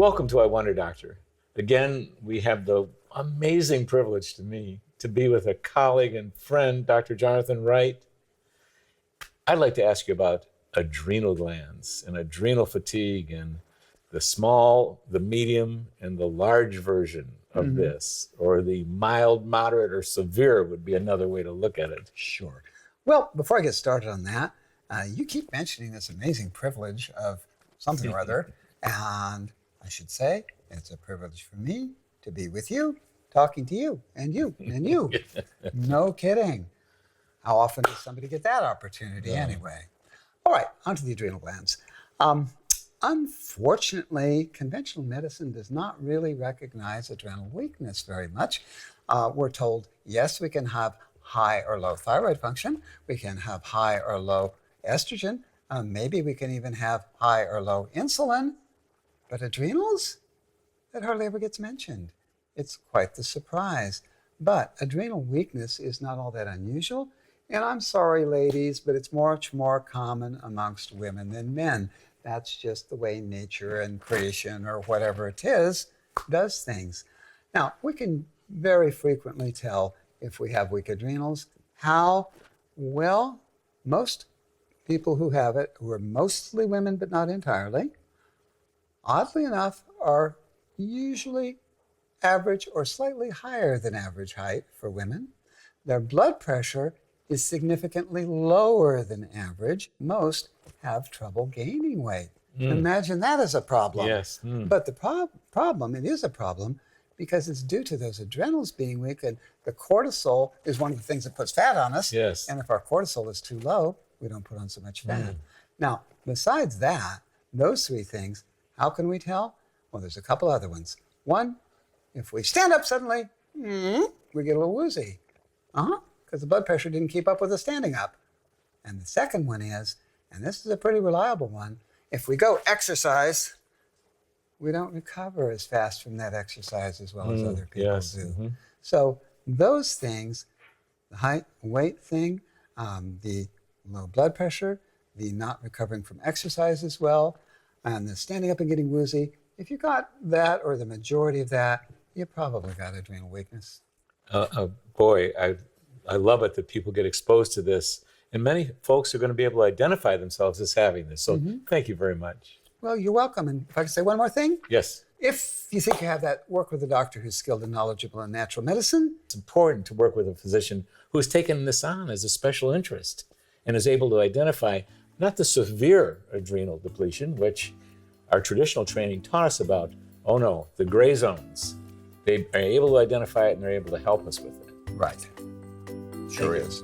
Welcome to I Wonder Doctor. Again, we have the amazing privilege to be with a colleague and friend, Dr. Jonathan Wright. I'd like to ask you about adrenal glands and adrenal fatigue and the small, the medium, and the large version of this, or the mild, moderate, or severe would be another way to look at it. Sure. Well, before I get started on that, you keep mentioning this amazing privilege of something or other, and I should say it's a privilege for me to be with you, talking to you, and you, and you. No kidding. How often does somebody get that opportunity anyway? All right, onto the adrenal glands. Unfortunately, conventional medicine does not really recognize adrenal weakness very much. We're told, yes, we can have high or low thyroid function. We can have high or low estrogen. Maybe we can even have high or low insulin. But adrenals? That hardly ever gets mentioned. It's quite the surprise. But adrenal weakness is not all that unusual. And I'm sorry, ladies, but it's much more common amongst women than men. That's just the way nature and creation or whatever it is does things. Now, we can very frequently tell if we have weak adrenals. How? Well, most people who have it, who are mostly women but not entirely, oddly enough, are usually average or slightly higher than average height for women. Their blood pressure is significantly lower than average. Most have trouble gaining weight. Imagine that as a problem. Yes. But the problem, it is a problem, because it's due to those adrenals being weak, and the cortisol is one of the things that puts fat on us. Yes. And if our cortisol is too low, we don't put on so much fat. Now, besides that, those three things, how can we tell? Well, there's a couple other ones. One, if we stand up suddenly, we get a little woozy. Because the blood pressure didn't keep up with the standing up. And the second one is, and this is a pretty reliable one, if we go exercise, we don't recover as fast from that exercise as well as other people do. So those things, the height, weight thing, the low blood pressure, the not recovering from exercise as well, and the standing up and getting woozy, if you got that or the majority of that, you probably got adrenal weakness. Boy, I love it that people get exposed to this. And many folks are going to be able to identify themselves as having this. So thank you very much. Well, you're welcome. And if I could say one more thing. Yes. If you think you have that, work with a doctor who's skilled and knowledgeable in natural medicine. It's important to work with a physician who has taken this on as a special interest and is able to identify not the severe adrenal depletion, which our traditional training taught us about. Oh no, the gray zones. They are able to identify it and they're able to help us with it. Right. Sure is.